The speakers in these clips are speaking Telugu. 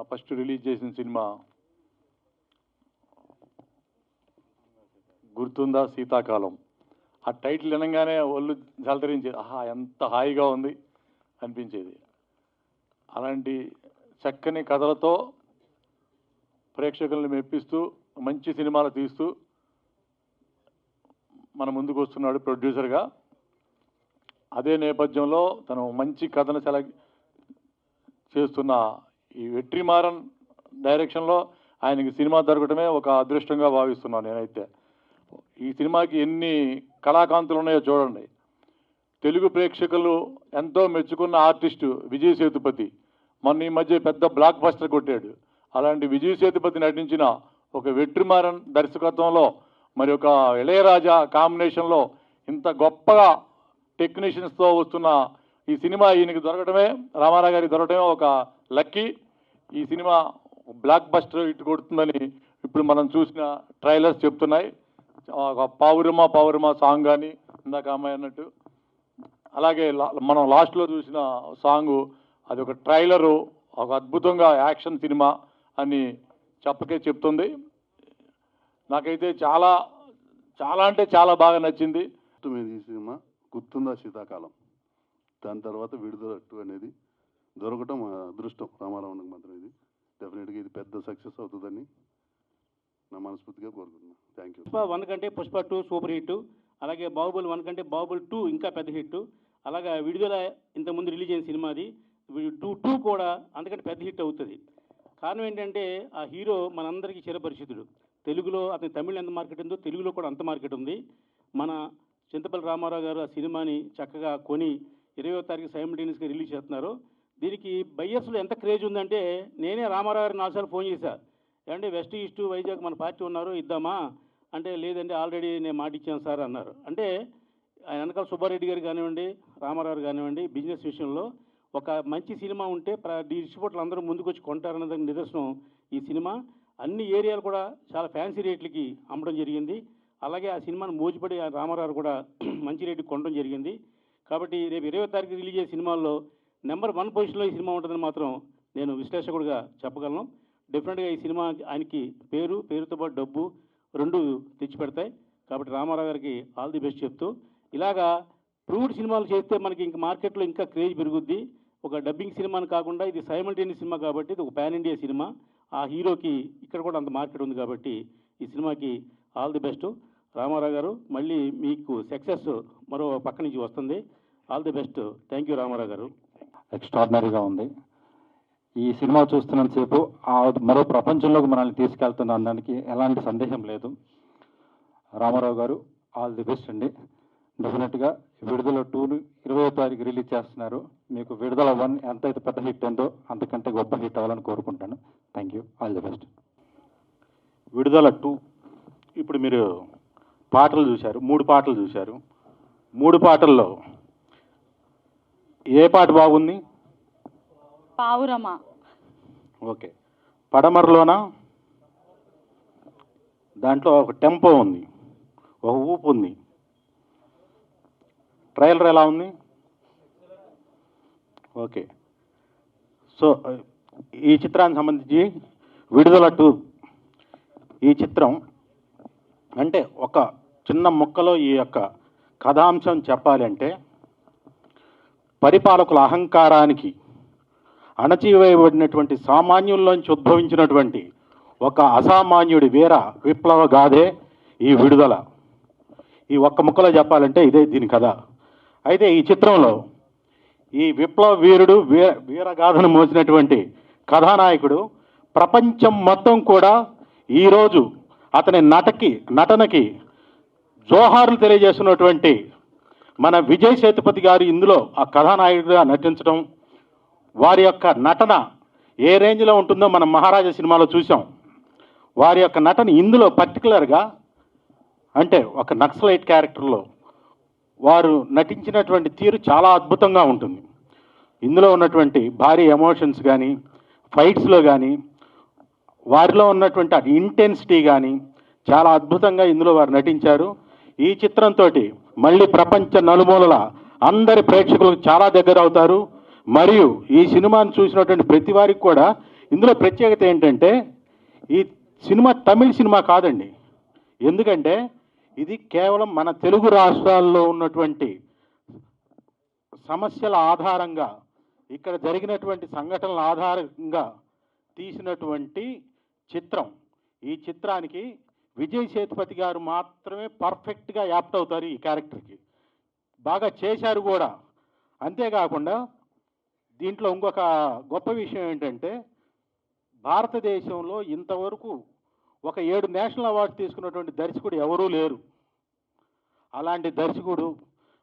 ఫస్ట్ రిలీజ్ చేసిన సినిమా గుర్తుందా శీతాకాలం. ఆ టైటిల్ వినగానే ఒళ్ళు జలతరించేది. ఆహా, ఎంత హాయిగా ఉంది అనిపించేది. అలాంటి చక్కని కథలతో ప్రేక్షకులను మెప్పిస్తూ మంచి సినిమాలు తీస్తూ మన ముందుకు వస్తున్నాడు ప్రొడ్యూసర్గా. అదే నేపథ్యంలో తను మంచి కథను సెలెక్ట్ చేస్తున్న ఈ వెట్రిమారన్ డైరెక్షన్లో ఆయనకి సినిమా దొరకటమే ఒక అదృష్టంగా భావిస్తున్నాను నేనైతే. ఈ సినిమాకి ఎన్ని కళాకాంతులు ఉన్నాయో చూడండి. తెలుగు ప్రేక్షకులు ఎంతో మెచ్చుకున్న ఆర్టిస్టు విజయ్ సేతుపతి మొన్న ఈ మధ్య పెద్ద బ్లాక్ బస్టర్ కొట్టాడు. అలాంటి విజయ్ సేతుపతి నటించిన ఒక వెట్రిమారన్ దర్శకత్వంలో మరి ఒక ఇళయరాజా కాంబినేషన్లో ఇంత గొప్పగా టెక్నీషియన్స్తో వస్తున్న ఈ సినిమా ఈయనకి దొరకడమే, రామారావు గారికి దొరకడమే ఒక లక్కీ. ఈ సినిమా బ్లాక్ బస్టర్ హిట్ కొడుతుందని ఇప్పుడు మనం చూసిన ట్రైలర్స్ చెప్తున్నాయి. పావురమా సాంగ్ కానీ ఇందాక అమ్మాయి అన్నట్టు, అలాగే మనం లాస్ట్లో చూసిన సాంగు అది ఒక ట్రైలరు, ఒక అద్భుతంగా యాక్షన్ సినిమా అని చెప్పకే చెప్తుంది. నాకైతే చాలా చాలా అంటే చాలా బాగా నచ్చింది. ఈ సినిమా గుర్తుందా శీతాకాలం, దాని తర్వాత విడుదల 2 అనేది దొరకటం అదృష్టం రామారావుకి మాత్రం. ఇది డెఫినెట్గా ఇది పెద్ద సక్సెస్ అవుతుందని నా మనస్ఫూర్తిగా కోరుకుంటున్నాను. Thank you. పుష్ప 1 కంటే పుష్ప 2 సూపర్ హిట్, అలాగే బాహుబలి 1 కంటే బాహుబలి 2 ఇంకా పెద్ద హిట్. అలాగా విడుదల ఇంతకుముందు రిలీజ్ అయిన సినిమా అది 2 కూడా అంతకంటే పెద్ద హిట్ అవుతుంది. కారణం ఏంటంటే ఆ హీరో మనందరికీ చిరపరిచితుడు. తెలుగులో అతని తమిళ ఎంత మార్కెట్ ఉందో తెలుగులో కూడా అంత మార్కెట్ ఉంది. మన చింతపల్లి రామారావు గారు ఆ సినిమాని చక్కగా కొని 20వ తారీఖు సైమల్టేనియస్గా రిలీజ్ చేస్తున్నారు. దీనికి బయ్యర్స్లో ఎంత క్రేజ్ ఉందంటే నేనే రామారావు గారికి 4 సార్లు ఫోన్ చేశా. ఏమంటే వెస్ట్ ఈస్ట్ వైజాగ్ మన పార్టీ ఉన్నారు, ఇద్దామా అంటే లేదండి ఆల్రెడీ నేను మాట ఇచ్చాను సార్ అన్నారు. అంటే ఆయన వెనకాల సుబ్బారెడ్డి గారు కానివ్వండి, రామారావు కానివ్వండి, బిజినెస్ విషయంలో ఒక మంచి సినిమా ఉంటే డిస్ట్రిబ్యూటర్లు అందరూ ముందుకు వచ్చి కొంటారన్నదానికి నిదర్శనం ఈ సినిమా. అన్ని ఏరియాలు కూడా చాలా ఫ్యాన్సీ రేట్లకి అమ్మడం జరిగింది. అలాగే ఆ సినిమాను మోజుపడి రామారావు కూడా మంచి రేటుకి కొనడం జరిగింది. కాబట్టి రేపు 20వ తారీఖు రిలీజ్ అయ్యే సినిమాల్లో నెంబర్ 1 పొజిషన్లో ఈ సినిమా ఉంటుందని మాత్రం నేను విశ్లేషకుడిగా చెప్పగలను. డెఫినెట్గా ఈ సినిమా ఆయనకి పేరుతో పాటు డబ్బు 2 తెచ్చిపెడతాయి. కాబట్టి రామారావు గారికి ఆల్ ది బెస్ట్ చెప్తూ, ఇలాగా ప్రూవ్డ్ సినిమాలు చేస్తే మనకి ఇంకా మార్కెట్లో ఇంకా క్రేజ్ పెరుగుద్ది. ఒక డబ్బింగ్ సినిమాని కాకుండా ఇది సైమల్టేనియస్ సినిమా కాబట్టి ఇది ఒక పాన్ ఇండియా సినిమా. ఆ హీరోకి ఇక్కడ కూడా అంత మార్కెట్ ఉంది కాబట్టి ఈ సినిమాకి ఆల్ ది బెస్ట్. రామారావు గారు మళ్ళీ మీకు సక్సెస్ మరో పక్క నుంచి వస్తుంది. All the best. Thank you Ramarao గారు. ఎక్స్ట్రాడినరీగా ఉంది. ఈ సినిమా చూస్తున్నంతసేపు మరో ప్రపంచంలోకి మనల్ని తీసుకెళ్తున్న దానికి ఎలాంటి సందేహం లేదు. రామారావు గారు ఆల్ ది బెస్ట్ అండి. డెఫినెట్గా విడుదల 2 20వ తారీఖు రిలీజ్ చేస్తున్నారు. మీకు విడుదల 1 ఎంతైతే పెద్ద హిట్ ఉందో అంతకంటే గొప్ప హిట్ అవ్వాలని కోరుకుంటాను. Thank you. All the best. విడుదల 2 ఇప్పుడు మీరు పాటలు చూశారు, 3 పాటలు చూశారు. 3 పాటల్లో ఏ పాట బాగుంది? పావురమా. ఓకే. పడమరలోనా? దాంట్లో ఒక టెంపో ఉంది, ఒక ఊపు ఉంది. ట్రైలర్ ఎలా ఉంది? ఓకే. సో ఈ చిత్రానికి సంబంధించి విడుదల 2 ఈ చిత్రం అంటే ఒక చిన్న ముక్కలో ఈ యొక్క కథాంశం చెప్పాలి అంటే, పరిపాలకుల అహంకారానికి అణచివేయబడినటువంటి సామాన్యుల్లోంచి ఉద్భవించినటువంటి ఒక అసామాన్యుడి వీర విప్లవ గాథే ఈ విడుదల. ఈ ఒక్క ముక్కలో చెప్పాలంటే ఇదే దీని కథ. అయితే ఈ చిత్రంలో ఈ విప్లవ వీరుడు వీరగాథను మోసినటువంటి కథానాయకుడు ప్రపంచం మొత్తం కూడా ఈరోజు అతని నటనకి జోహార్లు తెలియజేస్తున్నటువంటి మన విజయ్ సేతుపతి గారు ఇందులో ఆ కథానాయకుడిగా నటించడం, వారి యొక్క నటన ఏ రేంజ్లో ఉంటుందో మనం మహారాజా సినిమాలో చూసాం. వారి యొక్క నటన ఇందులో పర్టికులర్గా అంటే ఒక నక్సలైట్ క్యారెక్టర్లో వారు నటించినటువంటి తీరు చాలా అద్భుతంగా ఉంటుంది. ఇందులో ఉన్నటువంటి భారీ ఎమోషన్స్ కానీ, ఫైట్స్లో కానీ, వారిలో ఉన్నటువంటి అది ఇంటెన్సిటీ కానీ చాలా అద్భుతంగా ఇందులో వారు నటించారు. ఈ చిత్రంతో మళ్ళీ ప్రపంచ నలుమూలల అందరి ప్రేక్షకులకు చాలా దగ్గర అవుతారు. మరియు ఈ సినిమాను చూసినటువంటి ప్రతి వారికి కూడా ఇందులో ప్రత్యేకత ఏంటంటే ఈ సినిమా తమిళ సినిమా కాదండి. ఎందుకంటే ఇది కేవలం మన తెలుగు రాష్ట్రాల్లో ఉన్నటువంటి సమస్యల ఆధారంగా, ఇక్కడ జరిగినటువంటి సంఘటనల ఆధారంగా తీసినటువంటి చిత్రం. ఈ చిత్రానికి విజయ్ సేతుపతి గారు మాత్రమే పర్ఫెక్ట్గా యాప్ట్ అవుతారు ఈ క్యారెక్టర్కి. బాగా చేశారు కూడా. అంతేకాకుండా దీంట్లో ఇంకొక గొప్ప విషయం ఏంటంటే భారతదేశంలో ఇంతవరకు ఒక 7 నేషనల్ అవార్డ్స్ తీసుకున్నటువంటి దర్శకుడు ఎవరూ లేరు. అలాంటి దర్శకుడు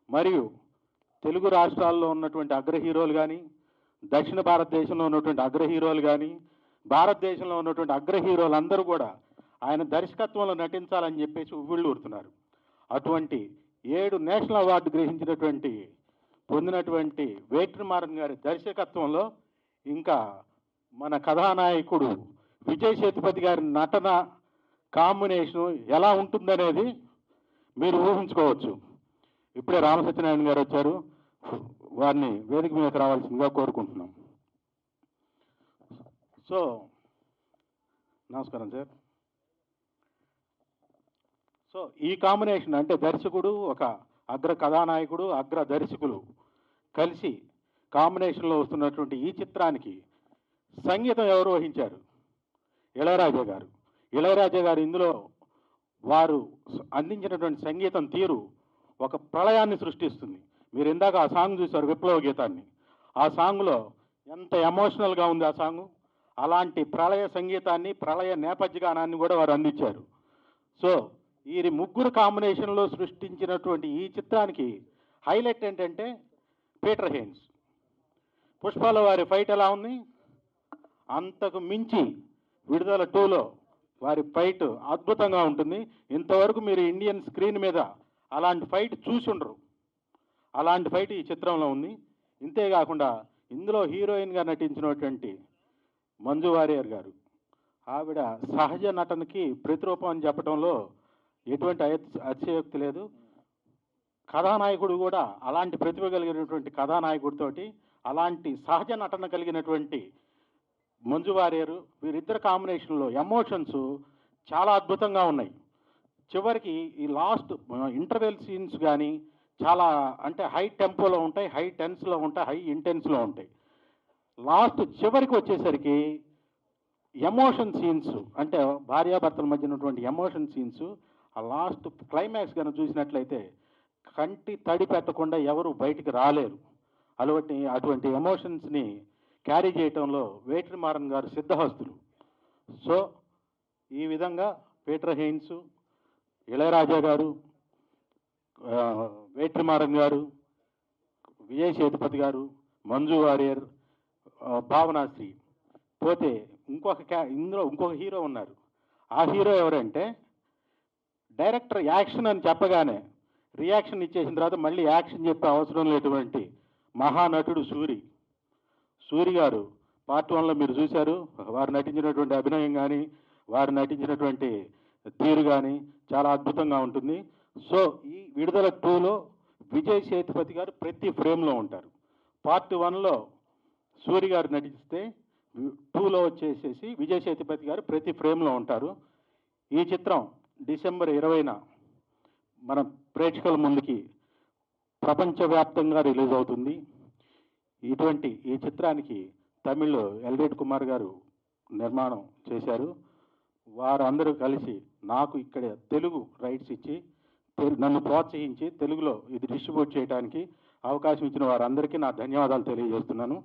మరియు తెలుగు రాష్ట్రాల్లో ఉన్నటువంటి అగ్ర హీరోలు కానీ, దక్షిణ భారతదేశంలో ఉన్నటువంటి అగ్ర హీరోలు కానీ, భారతదేశంలో ఉన్నటువంటి అగ్ర హీరోలు అందరూ కూడా ఆయన దర్శకత్వంలో నటించాలని చెప్పేసి ఉవ్విళ్ళూరుతున్నారు. అటువంటి 7 నేషనల్ అవార్డు గ్రహించినటువంటి పొందినటువంటి వేట్రిమారన్ గారి దర్శకత్వంలో ఇంకా మన కథానాయకుడు విజయ్ సేతుపతి గారి నటన కాంబినేషను ఎలా ఉంటుందనేది మీరు ఊహించుకోవచ్చు. ఇప్పుడే రామసత్యనారాయణ గారు వచ్చారు, వారిని వేదిక మీదకి రావాల్సిందిగా కోరుకుంటున్నాం. సో నమస్కారం సార్. సో ఈ కాంబినేషన్ అంటే దర్శకుడు, ఒక అగ్ర కథానాయకుడు, అగ్ర దర్శకులు కలిసి కాంబినేషన్లో వస్తున్నటువంటి ఈ చిత్రానికి సంగీతం ఎవరు వహించారు? ఇళయరాజా గారు. ఇళయరాజా గారు ఇందులో వారు అందించినటువంటి సంగీతం తీరు ఒక ప్రళయాన్ని సృష్టిస్తుంది. మీరు ఇందాక ఆ సాంగ్ చూశారు, విప్లవ గీతాన్ని. ఆ సాంగ్లో ఎంత ఎమోషనల్గా ఉంది ఆ సాంగ్. అలాంటి ప్రళయ సంగీతాన్ని, ప్రళయ నేపథ్య గానాన్ని కూడా వారు అందించారు. సో ఈ ముగ్గురు కాంబినేషన్లో సృష్టించినటువంటి ఈ చిత్రానికి హైలైట్ ఏంటంటే పీటర్ హెయిన్స్. పుష్పాల వారి ఫైట్ ఎలా ఉంది? అంతకు మించి విడుదల 2లో వారి ఫైట్ అద్భుతంగా ఉంటుంది. ఇంతవరకు మీరు ఇండియన్ స్క్రీన్ మీద అలాంటి ఫైట్ చూసి ఉండరు. అలాంటి ఫైట్ ఈ చిత్రంలో ఉంది. ఇంతేకాకుండా ఇందులో హీరోయిన్గా నటించినటువంటి మంజు వారియర్ గారు, ఆవిడ సహజ నటనకి ప్రతిరూపం అని చెప్పడంలో ఎటువంటి అతిశయోక్తి లేదు. కథానాయకుడు కూడా అలాంటి ప్రతిభ కలిగినటువంటి కథానాయకుడితోటి అలాంటి సహజ నటన కలిగినటువంటి మంజు వారియరు, వీరిద్దరు కాంబినేషన్లో ఎమోషన్స్ చాలా అద్భుతంగా ఉన్నాయి. చివరికి ఈ లాస్ట్ ఇంటర్వెల్ సీన్స్ కానీ చాలా అంటే హై టెంపోలో ఉంటాయి, హై టెన్స్లో ఉంటాయి, హై ఇంటెన్స్లో ఉంటాయి. లాస్ట్ చివరికి వచ్చేసరికి ఎమోషన్ సీన్స్ అంటే భార్యాభర్తల మధ్య ఉన్నటువంటి ఎమోషన్ సీన్స్, ఆ లాస్ట్ క్లైమాక్స్ కనుక చూసినట్లయితే కంటి తడి పెట్టకుండా ఎవరు బయటికి రాలేరు. అటువంటి ఎమోషన్స్ని క్యారీ చేయటంలో వేట్రిమారన్ గారు సిద్ధహస్తులు. సో ఈ విధంగా పీటర్ హెయిన్స్, ఇళయరాజా గారు, వేట్రిమారన్ గారు, విజయ్ సేతుపతి గారు, మంజు వారియర్, భావనాశ్రీ, పోతే ఇందులో ఇంకొక హీరో ఉన్నారు. ఆ హీరో ఎవరంటే డైరెక్టర్ యాక్షన్ అని చెప్పగానే రియాక్షన్ ఇచ్చేసిన తర్వాత మళ్ళీ యాక్షన్ చెప్పే అవసరం లేనటువంటి మహానటుడు సూరి గారు. పార్ట్ 1లో మీరు చూశారు, వారు నటించినటువంటి అభినయం కానీ, వారు నటించినటువంటి తీరు కానీ చాలా అద్భుతంగా ఉంటుంది. సో ఈ విడుదల 2లో విజయ్ సేతుపతి గారు ప్రతి ఫ్రేమ్లో ఉంటారు. పార్ట్ 1లో సూరి గారు నటిస్తే 2లో వచ్చేసేసి విజయ్ సేతుపతి గారు ప్రతి ఫ్రేమ్లో ఉంటారు. ఈ చిత్రం డిసెంబర్ 20న మన ప్రేక్షకుల ముందుకి ప్రపంచవ్యాప్తంగా రిలీజ్ అవుతుంది. ఈ చిత్రానికి తమిళ్ ఎల్రేడ్ కుమార్ గారు నిర్మాణం చేశారు. వారందరూ కలిసి నాకు ఇక్కడ తెలుగు రైట్స్ ఇచ్చి నన్ను ప్రోత్సహించి తెలుగులో ఇది డిస్ట్రిబ్యూట్ చేయడానికి అవకాశం ఇచ్చిన వారందరికీ నా ధన్యవాదాలు తెలియజేస్తున్నాను.